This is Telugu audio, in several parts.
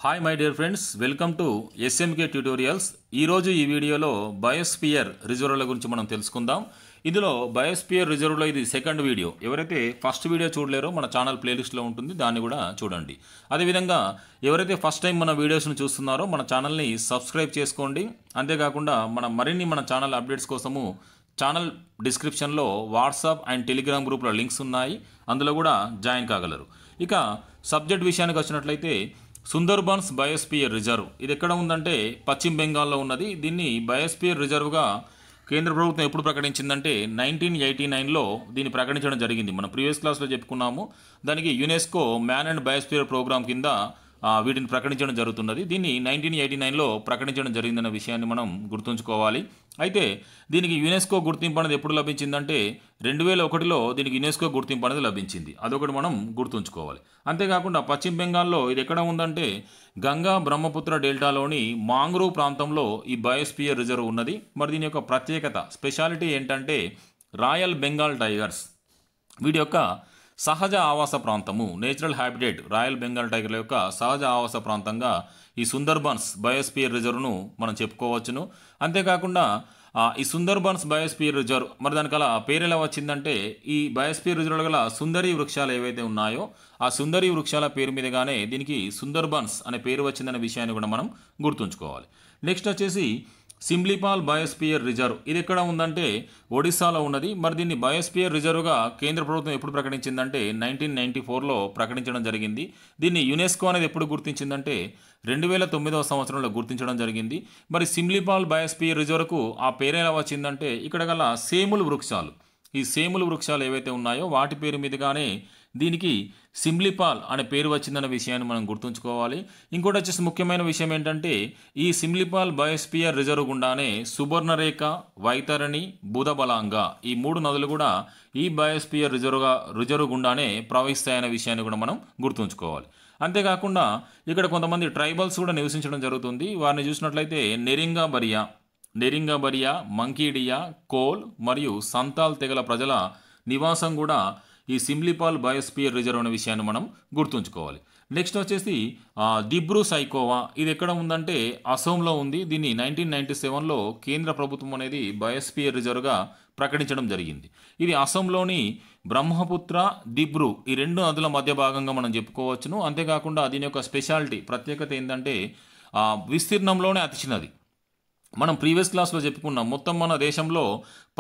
Hi my dear friends, welcome to SMK tutorials. ఈరోజు ఈ వీడియోలో బయోస్పియర్ రిజర్వ్ల గురించి మనం తెలుసుకుందాం. ఇందులో బయోస్పియర్ రిజర్వ్లో ఇది సెకండ్ వీడియో. ఎవరైతే ఫస్ట్ వీడియో చూడలేరో మన ఛానల్ ప్లేలిస్ట్లో ఉంటుంది, దాన్ని కూడా చూడండి. అదేవిధంగా ఎవరైతే ఫస్ట్ టైం మన వీడియోస్ను చూస్తున్నారో మన ఛానల్ని సబ్స్క్రైబ్ చేసుకోండి. అంతేకాకుండా మన ఛానల్ అప్డేట్స్ కోసము ఛానల్ డిస్క్రిప్షన్లో వాట్సాప్ అండ్ టెలిగ్రామ్ గ్రూప్లో లింక్స్ ఉన్నాయి, అందులో కూడా జాయిన్ కాగలరు. ఇక సబ్జెక్ట్ విషయానికి వచ్చినట్లయితే సుందర్బన్స్ బయోస్పియర్ రిజర్వ్ ఇది ఎక్కడ ఉందంటే పశ్చిమ బెంగాల్లో ఉన్నది. దీన్ని బయోస్పియర్ రిజర్వ్గా కేంద్ర ప్రభుత్వం ఎప్పుడు ప్రకటించిందంటే 1989లో దీన్ని ప్రకటించడం జరిగింది. మనం ప్రీవియస్ క్లాస్లో చెప్పుకున్నాము. దానికి UNESCO man and biosphere programme కింద వీటిని ప్రకటించడం జరుగుతున్నది. దీన్ని 1989లో ప్రకటించడం జరిగిందన్న విషయాన్ని మనం గుర్తుంచుకోవాలి. అయితే దీనికి యునెస్కో గుర్తింపు అనేది ఎప్పుడు లభించిందంటే 2001లో దీనికి యునెస్కో గుర్తింపు అనేది లభించింది. అదొకటి మనం గుర్తుంచుకోవాలి. అంతేకాకుండా పశ్చిమ బెంగాల్లో ఇది ఎక్కడ ఉందంటే గంగా బ్రహ్మపుత్ర డెల్టాలోని మాంగ్రోవ్ ప్రాంతంలో ఈ బయోస్పియర్ రిజర్వ్ ఉన్నది. మరి దీని యొక్క ప్రత్యేకత స్పెషాలిటీ ఏంటంటే రాయల్ బెంగాల్ టైగర్స్ వీటి యొక్క సహజ ఆవాస ప్రాంతము, నేచురల్ హ్యాబిటేట్ రాయల్ బెంగాల్ టైగర్ల యొక్క సహజ ఆవాస ప్రాంతంగా ఈ సుందర్బన్స్ బయోస్పియర్ రిజర్వ్ను మనం చెప్పుకోవచ్చును. అంతేకాకుండా ఈ సుందర్బన్స్ బయోస్పియర్ రిజర్వ్ మరి దానికి అలా పేరు ఎలా వచ్చిందంటే ఈ బయోస్పియర్ రిజర్వ్ గల సుందరి వృక్షాలు ఏవైతే ఉన్నాయో ఆ సుందరి వృక్షాల పేరు మీదగానే దీనికి సుందర్బన్స్ అనే పేరు వచ్చిందనే విషయాన్ని కూడా మనం గుర్తుంచుకోవాలి. నెక్స్ట్ వచ్చేసి సిమ్లీపాల్ బయోస్పియర్ రిజర్వ్ ఇది ఎక్కడ ఉందంటే ఒడిశాలో ఉన్నది. మరి దీన్ని బయోస్పియర్ రిజర్వ్గా కేంద్ర ప్రభుత్వం ఎప్పుడు ప్రకటించిందంటే 1994లో ప్రకటించడం జరిగింది. దీన్ని యునెస్కో అనేది ఎప్పుడు గుర్తించిందంటే 2009వ సంవత్సరంలో గుర్తించడం జరిగింది. మరి సిమ్లీపాల్ బయోస్పియర్ రిజర్వ్కు ఆ పేరు ఎలా వచ్చిందంటే ఇక్కడ గల సేములు వృక్షాలు, ఈ సేములు వృక్షాలు ఏవైతే ఉన్నాయో వాటి పేరు మీదుగానే దీనికి సిమ్లీపాల్ అనే పేరు వచ్చిందన్న విషయాన్ని మనం గుర్తుంచుకోవాలి. ఇంకోటి వచ్చేసి ముఖ్యమైన విషయం ఏంటంటే ఈ సిమ్లీపాల్ బయోస్పియర్ రిజర్వ్ గుండానే సుబర్ణరేఖ, వైతరణి, బుధబలాంగ ఈ మూడు నదులు కూడా ఈ బయోస్పియర్ రిజర్వ్ గుండానే ప్రవహిస్తాయనే విషయాన్ని కూడా మనం గుర్తుంచుకోవాలి. అంతేకాకుండా ఇక్కడ కొంతమంది ట్రైబల్స్ కూడా నివసించడం జరుగుతుంది. వారిని చూసినట్లయితే నెరింగా బరియా, మంకీడియా, కోల్ మరియు సంతాల్ తెగల ప్రజల నివాసం కూడా ఈ సిమ్లీపాల్ బయోస్పియర్ రిజర్వ్ అనే విషయాన్ని మనం గుర్తుంచుకోవాలి. నెక్స్ట్ వచ్చేసి దిబ్రూ సైకోవా ఇది ఎక్కడ ఉందంటే అసోంలో ఉంది. దీన్ని 1997లో కేంద్ర ప్రభుత్వం అనేది బయోస్పియర్ రిజర్వ్గా ప్రకటించడం జరిగింది. ఇది అసోంలోని బ్రహ్మపుత్ర, దిబ్రూ ఈ రెండు నదుల మధ్య భాగంగా మనం చెప్పుకోవచ్చును. అంతేకాకుండా దీని యొక్క స్పెషాలిటీ ప్రత్యేకత ఏంటంటే విస్తీర్ణంలోనే అతి చిన్నది. మనం ప్రీవియస్ క్లాస్లో చెప్పుకున్నాం. మొత్తం మన దేశంలో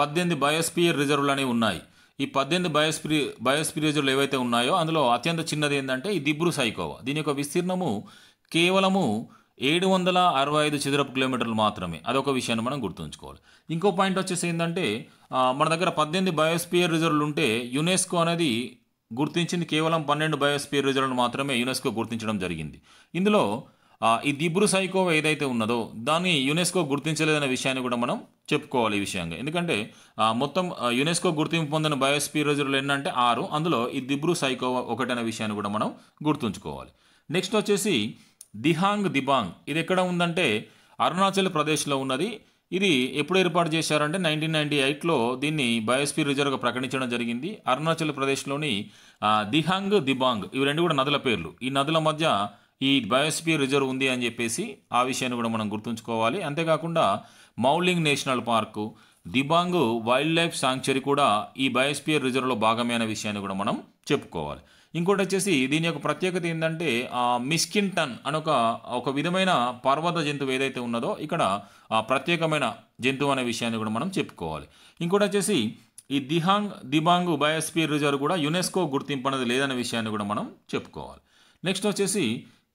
18 బయోస్పియర్ రిజర్వ్లు అనేవి ఉన్నాయి. ఈ 18 బయోస్పియర్ రిజర్వ్లు ఏవైతే ఉన్నాయో అందులో అత్యంత చిన్నది ఏంటంటే ఈ దిబ్రూ సైకోవా. దీని యొక్క విస్తీర్ణము కేవలము 765 చదరపు కిలోమీటర్లు మాత్రమే. అదొక విషయాన్ని మనం గుర్తుంచుకోవాలి. ఇంకో పాయింట్ వచ్చేసి ఏంటంటే మన దగ్గర 18 బయోస్పియర్ రిజర్వ్లు ఉంటే యునెస్కో అనేది గుర్తించింది కేవలం 12 బయోస్పియర్ రిజర్వ్లు మాత్రమే యునెస్కో గుర్తించడం జరిగింది. ఇందులో ఈ దిబ్రూ సైకోవా ఏదైతే ఉన్నదో దాన్ని యునెస్కో గుర్తించలేదనే విషయాన్ని కూడా మనం చెప్పుకోవాలి ఈ విషయంగా. ఎందుకంటే మొత్తం యునెస్కో గుర్తింపు పొందిన బయోస్పియర్ రిజర్వ్లు ఏంటంటే 6, అందులో ఈ దిబ్రూ సైకోవా ఒకటి అనే విషయాన్ని కూడా మనం గుర్తుంచుకోవాలి. నెక్స్ట్ వచ్చేసి దిబాంగ్ ఇది ఎక్కడ ఉందంటే అరుణాచల్ ప్రదేశ్లో ఉన్నది. ఇది ఎప్పుడు ఏర్పాటు చేశారంటే 1998లో దీన్ని బయోస్పియర్ రిజర్వ్గా ప్రకటించడం జరిగింది. అరుణాచల్ ప్రదేశ్లోని దిబాంగ్ ఇవి రెండు కూడా నదుల పేర్లు. ఈ నదుల మధ్య ఈ బయోస్పియర్ రిజర్వ్ ఉంది అని చెప్పేసి ఆ విషయాన్ని కూడా మనం గుర్తుంచుకోవాలి. అంతేకాకుండా Mouling national park, Dibang wild life sanctuary కూడా ఈ బయోస్పియర్ రిజర్వ్లో భాగమే అనే విషయాన్ని కూడా మనం చెప్పుకోవాలి. ఇంకోటి వచ్చేసి దీని యొక్క ప్రత్యేకత ఏంటంటే మిస్కిన్టన్ అని ఒక విధమైన పర్వత జంతువు ఏదైతే ఉన్నదో ఇక్కడ ప్రత్యేకమైన జంతువు అనే విషయాన్ని కూడా మనం చెప్పుకోవాలి. ఇంకోటి వచ్చేసి ఈ దిబాంగ్ బయోస్పియర్ రిజర్వ్ కూడా యునెస్కో గుర్తింపు అనేది లేదనే విషయాన్ని కూడా మనం చెప్పుకోవాలి. నెక్స్ట్ వచ్చేసి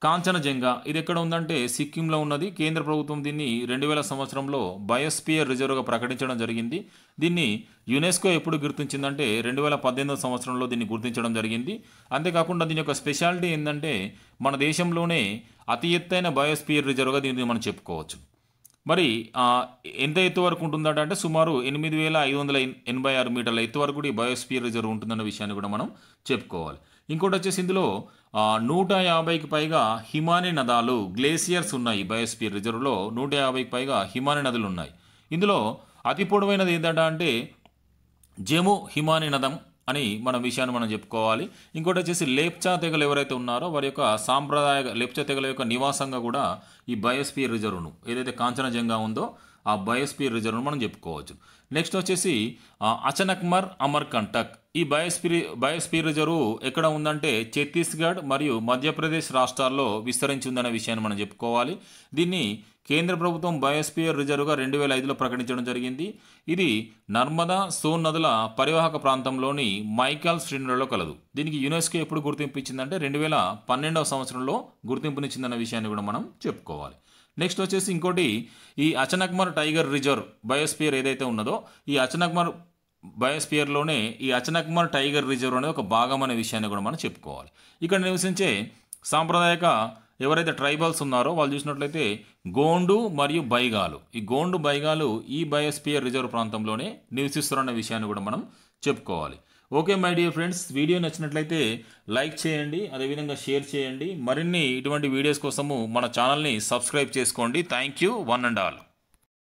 కాంచనజంగా ఇది ఎక్కడ ఉందంటే సిక్కింలో ఉన్నది. కేంద్ర ప్రభుత్వం దీన్ని 2000 సంవత్సరంలో బయోస్పియర్ రిజర్వ్గా ప్రకటించడం జరిగింది. దీన్ని యునెస్కో ఎప్పుడు గుర్తించిందంటే 2018 సంవత్సరంలో దీన్ని గుర్తించడం జరిగింది. అంతేకాకుండా దీని యొక్క స్పెషాలిటీ ఏంటంటే మన దేశంలోనే అతి ఎత్తైన బయోస్పియర్ రిజర్వ్గా దీన్ని మనం చెప్పుకోవచ్చు. మరి ఎంత ఎత్తు వరకు ఉంటుందంటే అంటే సుమారు 8586 మీటర్ల ఎత్తు వరకు కూడా ఈ బయోస్పియర్ రిజర్వ్ ఉంటుందన్న విషయాన్ని కూడా మనం చెప్పుకోవాలి. ఇంకోటి వచ్చేసి ఇందులో 150కి పైగా హిమానీ నదాలు గ్లేసియర్స్ ఉన్నాయి. బయోస్పియర్ రిజర్వ్లో 150కి పైగా హిమానీ నదులు ఉన్నాయి. ఇందులో అతి పొడవైనది ఏంటంటే జము హిమానీ నదం అని మన విషయాన్ని మనం చెప్పుకోవాలి. ఇంకోటి వచ్చేసి లేప్చా తెగలు ఎవరైతే ఉన్నారో వారి యొక్క సాంప్రదాయ లేప్చా తెగల యొక్క నివాసంగా కూడా ఈ బయోస్పియర్ రిజర్వ్ను ఏదైతే కాంచనజంగా ఉందో ఆ బయోస్పియర్ రిజర్వ్ను మనం చెప్పుకోవచ్చు. నెక్స్ట్ వచ్చేసి అచనక్మర్ అమర్కంటక్. ఈ బయోస్పియర్ రిజర్వ్ ఎక్కడ ఉందంటే ఛత్తీస్గఢ్ మరియు మధ్యప్రదేశ్ రాష్ట్రాల్లో విస్తరించి ఉందనే విషయాన్ని మనం చెప్పుకోవాలి. దీన్ని కేంద్ర ప్రభుత్వం బయోస్పియర్ రిజర్వ్గా 2005లో ప్రకటించడం జరిగింది. ఇది నర్మదా, సోన్ నదుల పరివాహక ప్రాంతంలోని మైకాల్ శ్రేణులలో కలదు. దీనికి యునెస్కో ఎప్పుడు గుర్తింపు ఇచ్చిందంటే 2012వ సంవత్సరంలో గుర్తింపునిచ్చిందన్న విషయాన్ని కూడా మనం చెప్పుకోవాలి. నెక్స్ట్ వచ్చేసి ఇంకోటి ఈ అచనక్మర్ టైగర్ రిజర్వ్ బయోస్పియర్ ఏదైతే ఉన్నదో ఈ అచనక్మర్ బయోస్పియర్లోనే ఈ అచనక్మర్ టైగర్ రిజర్వ్ అనేది ఒక భాగం అనే విషయాన్ని కూడా మనం చెప్పుకోవాలి. ఇక్కడ నివసించే సాంప్రదాయక ఎవరైతే ట్రైబల్స్ ఉన్నారో వాళ్ళు చూసినట్లయితే గోండు మరియు బైగాలు. ఈ గోండు బైగాలు ఈ బయోస్పియర్ రిజర్వ్ ప్రాంతంలోనే నివసిస్తారన్న విషయాన్ని కూడా మనం చెప్పుకోవాలి. Okay my dear friends, video నచ్చినట్లయితే లైక్ చేయండి, అదేవిధంగా షేర్ చేయండి. మరిన్ని ఇటువంటి వీడియోస్ కోసము మన ఛానల్ని సబ్స్క్రైబ్ చేసుకోండి. Thank you one and all.